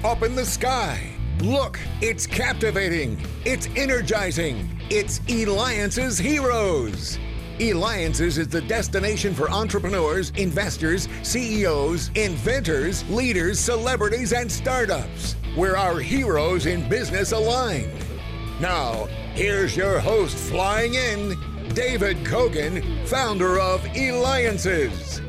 up in the sky. Look, it's captivating. It's energizing. It's Eliances Heroes. Eliances is the destination for entrepreneurs, investors, CEOs, inventors, leaders, celebrities, and startups, where our heroes in business align. Now, here's your host flying in, David Kogan, founder of Eliances.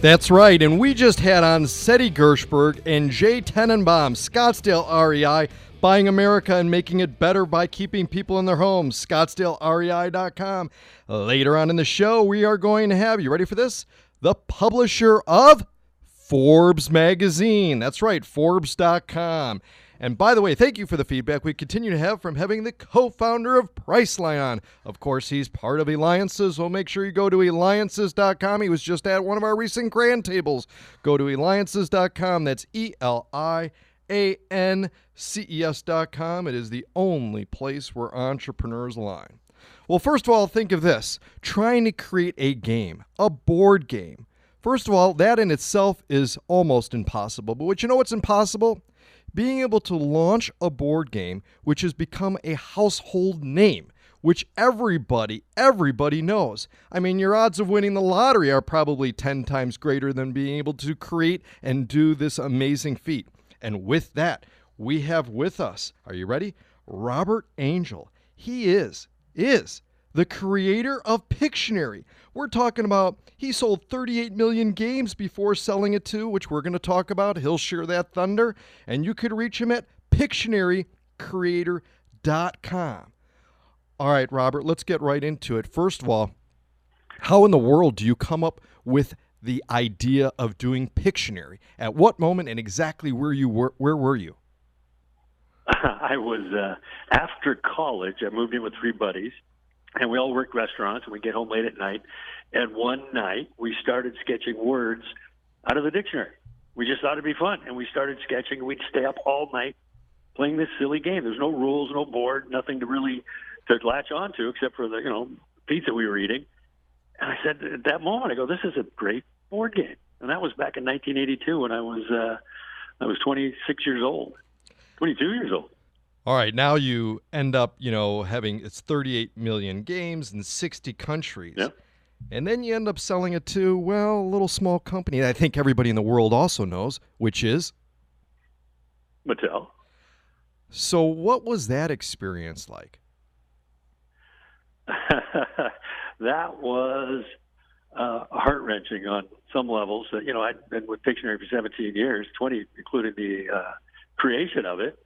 That's right, and we just had on Seti Gershberg and Jay Tenenbaum, Scottsdale REI, buying America and making it better by keeping people in their homes, ScottsdaleREI.com. Later on in the show, we are going to have, you ready for this? The publisher of Forbes magazine. That's right, Forbes.com. And by the way, thank you for the feedback we continue to have from having the co-founder of Priceline on. Of course, he's part of Eliances, so make sure you go to Eliances.com. He was just at one of our recent grand tables. Go to Eliances.com. That's ELIANCES.com. It is the only place where entrepreneurs align. Well, first of all, think of this. Trying to create a game, a board game. First of all, that in itself is almost impossible. But you know what's impossible? Being able to launch a board game which has become a household name, which everybody knows. I mean, your odds of winning the lottery are probably 10 times greater than being able to create and do this amazing feat. And with that, we have with us, are you ready? Robert Angel. He is the creator of Pictionary. We're talking about he sold 38 million games before selling it to, which we're going to talk about. He'll share that thunder. And you could reach him at PictionaryCreator.com. All right, Robert, let's get right into it. First of all, how in the world do you come up with the idea of doing Pictionary? At what moment and exactly where were you? I was, after college, I moved in with three buddies. And we all worked restaurants, and we get home late at night. And one night, we started sketching words out of the dictionary. We just thought it'd be fun, and we started sketching. And we'd stay up all night playing this silly game. There's no rules, no board, nothing to really to latch onto except for the pizza we were eating. And I said at that moment, I go, "This is a great board game." And that was back in 1982 when I was 26 years old, 22 years old. All right, now you end up, having it's 38 million games in 60 countries. Yep. And then you end up selling it to, well, a little small company that I think everybody in the world also knows, which is? Mattel. So what was that experience like? That was heart-wrenching on some levels. I'd been with Pictionary for 17 years, 20 including the creation of it.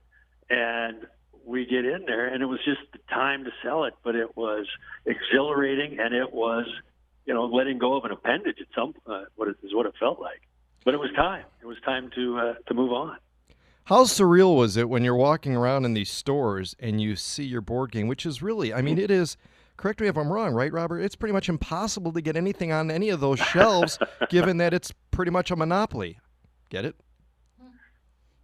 And we get in there, and it was just the time to sell it, but it was exhilarating, and it was, letting go of an appendage at some what it felt like. But it was time. It was time to move on. How surreal was it when you're walking around in these stores and you see your board game, which is really, it is, correct me if I'm wrong, right, Robert? It's pretty much impossible to get anything on any of those shelves, given that it's pretty much a monopoly. Get it?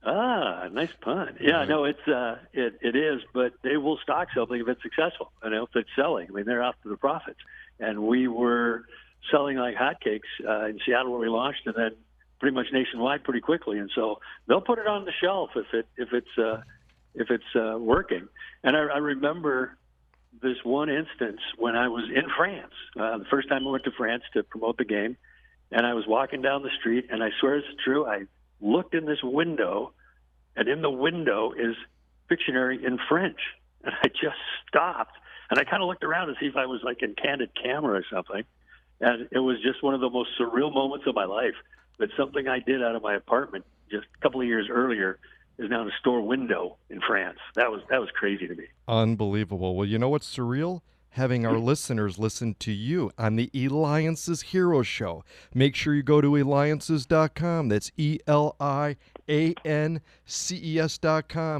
Ah, nice pun. Yeah, no, it is, but they will stock something if it's successful, and if it's selling. They're after the profits. And we were selling like hotcakes in Seattle where we launched, and then pretty much nationwide pretty quickly. And so they'll put it on the shelf if it's working. And I remember this one instance when I was in France. The first time I went to France to promote the game, and I was walking down the street, and I swear it's true, I looked in this window, and in the window is Pictionary in French. And I just stopped, and I kind of looked around to see if I was like in candid camera or something. And it was just one of the most surreal moments of my life, that something I did out of my apartment just a couple of years earlier is now in a store window in France. That was crazy to me. Unbelievable. Well, you know what's surreal? Having our listeners listen to you on the Eliances Hero Show. Make sure you go to Eliances.com. That's ELIANCES.com.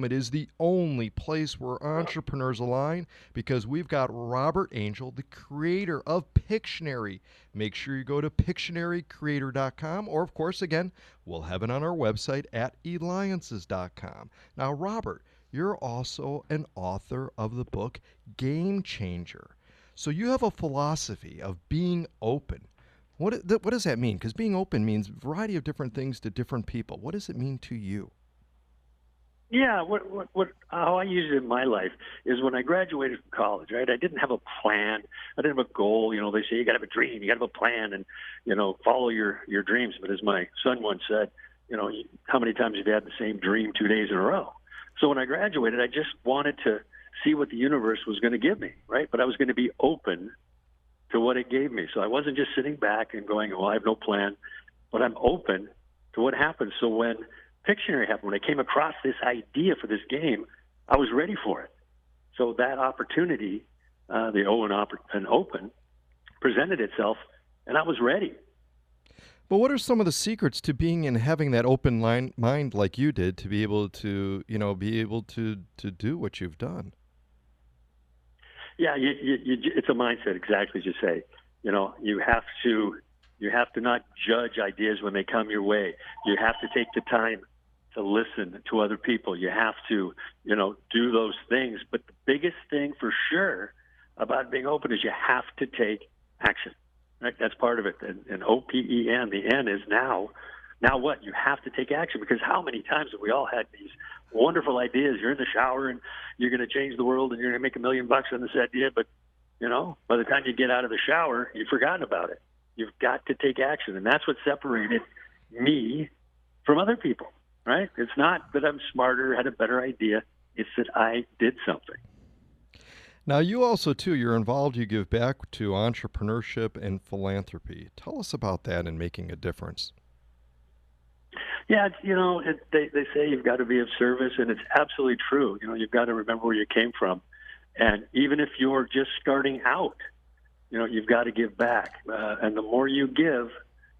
It is the only place where entrepreneurs align, because we've got Robert Angel, the creator of Pictionary. Make sure you go to PictionaryCreator.com, or, of course, again, we'll have it on our website at Eliances.com. Now, Robert, you're also an author of the book Game Changer. So you have a philosophy of being open. What does that mean? Because being open means a variety of different things to different people. What does it mean to you? Yeah, how I use it in my life is when I graduated from college, right? I didn't have a plan. I didn't have a goal. They say you got to have a dream, you got to have a plan, and follow your dreams. But as my son once said, how many times have you had the same dream 2 days in a row? So when I graduated, I just wanted to see what the universe was going to give me, right? But I was going to be open to what it gave me. So I wasn't just sitting back and going, well, I have no plan, but I'm open to what happens. So when Pictionary happened, when I came across this idea for this game, I was ready for it. So that opportunity, the O and open, presented itself, and I was ready. But what are some of the secrets to being and having that open mind like you did to be able to, to do what you've done? Yeah, it's a mindset, exactly as you say. You have to not judge ideas when they come your way. You have to take the time to listen to other people. You have to, do those things. But the biggest thing for sure about being open is you have to take action. Right? That's part of it. And OPEN, the N is now. Now what? You have to take action, because how many times have we all had these wonderful ideas? You're in the shower and you're going to change the world and you're going to make $1 million on this idea, but by the time you get out of the shower, you've forgotten about it. You've got to take action, and that's what separated me from other people. Right? It's not that I'm smarter, had a better idea. It's that I did something. Now, you also, too, you're involved, you give back to entrepreneurship and philanthropy. Tell us about that and making a difference. Yeah, they say you've got to be of service, and it's absolutely true. You've got to remember where you came from. And even if you're just starting out, you've got to give back. And the more you give,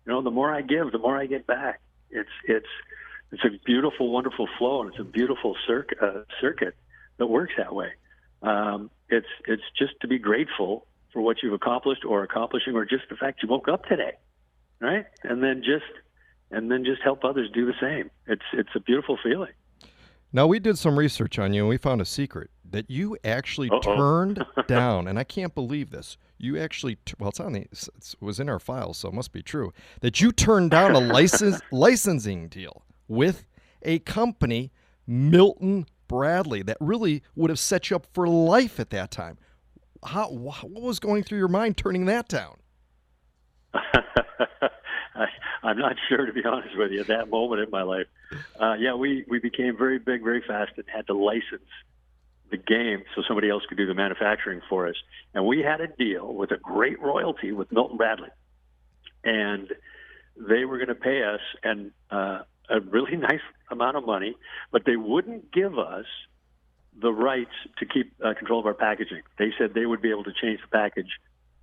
the more I give, the more I get back. It's a beautiful, wonderful flow, and it's a beautiful circuit that works that way. It's just to be grateful for what you've accomplished or accomplishing, or just the fact you woke up today, right? And then just help others do the same. It's a beautiful feeling. Now, we did some research on you, and we found a secret that you actually turned down, and I can't believe this. You actually, it was in our files, so it must be true, that you turned down a licensing deal with a company, Milton Bradley, that really would have set you up for life at that time. What was going through your mind turning that down? I'm not sure, to be honest with you, at that moment in my life. We became very big, very fast, and had to license the game so somebody else could do the manufacturing for us. And we had a deal with a great royalty with Milton Bradley. And they were going to pay us a really nice amount of money, but they wouldn't give us the rights to keep control of our packaging. They said they would be able to change the package,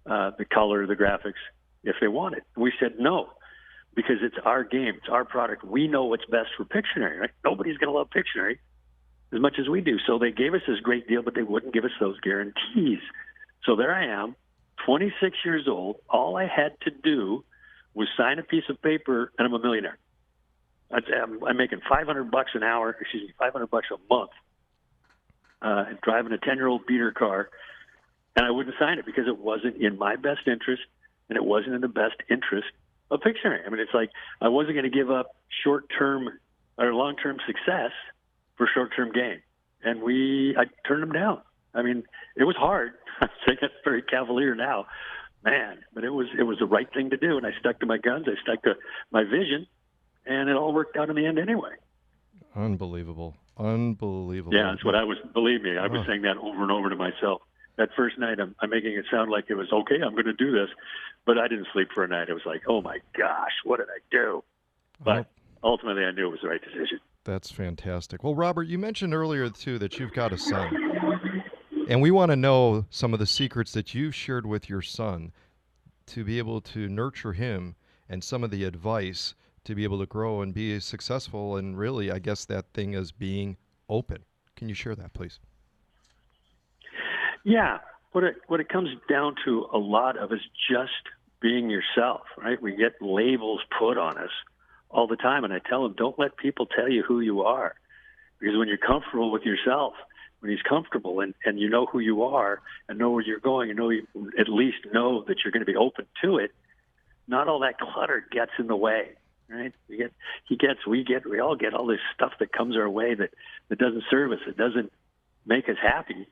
the color, the graphics, if they wanted. We said no, because it's our game, it's our product. We know what's best for Pictionary, right? Nobody's going to love Pictionary as much as we do. So they gave us this great deal, but they wouldn't give us those guarantees. So there I am, 26 years old. All I had to do was sign a piece of paper, and I'm a millionaire. I'm making $500 an hour, $500 a month, driving a 10-year-old beater car, and I wouldn't sign it because it wasn't in my best interest, and it wasn't in the best interest of Pictionary. I mean, it's like I wasn't going to give up short-term or long-term success for short-term gain, and I turned them down. I mean, it was hard. I'm saying that's very cavalier now, man, but it was the right thing to do, and I stuck to my guns. I stuck to my vision. And it all worked out in the end anyway. Unbelievable. Yeah, that's what I was. Believe me, I was saying that over and over to myself. That first night, I'm making it sound like it was okay. I'm going to do this, but I didn't sleep for a night. It was like, oh my gosh, what did I do? But ultimately, I knew it was the right decision. That's fantastic. Well, Robert, you mentioned earlier too that you've got a son, and we want to know some of the secrets that you've shared with your son to be able to nurture him, and some of the advice to be able to grow and be successful. And really, I guess that thing is being open. Can you share that, please? Yeah. What it comes down to a lot of is just being yourself, right? We get labels put on us all the time. And I tell them, don't let people tell you who you are. Because when you're comfortable with yourself, when he's comfortable and you know who you are and know where you're going and you at least know that you're going to be open to it, not all that clutter gets in the way. right? We all get all this stuff that comes our way that doesn't serve us, it doesn't make us happy.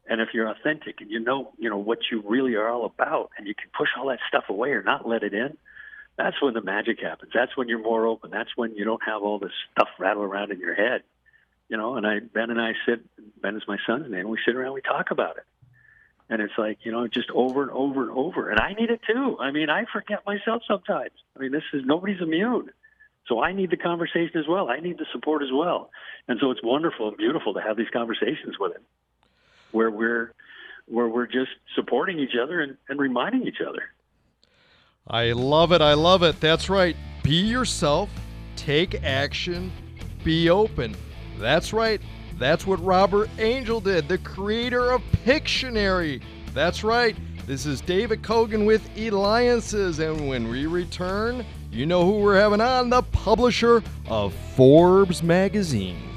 And if you're authentic and you know what you really are all about, and you can push all that stuff away or not let it in, that's when the magic happens. That's when you're more open. That's when you don't have all this stuff rattle around in your head. And Ben and I sit, Ben is my son's name, we sit around, we talk about it. And it's like, just over and over and over. And I need it too. I mean, I forget myself sometimes. I mean, nobody's immune. So I need the conversation as well. I need the support as well. And so it's wonderful and beautiful to have these conversations with him where we're just supporting each other and reminding each other. I love it. I love it. That's right. Be yourself. Take action. Be open. That's right. That's what Robert Angel did, the creator of Pictionary. That's right. This is David Kogan with Eliances, and when we return, you know who we're having on, the publisher of Forbes magazine.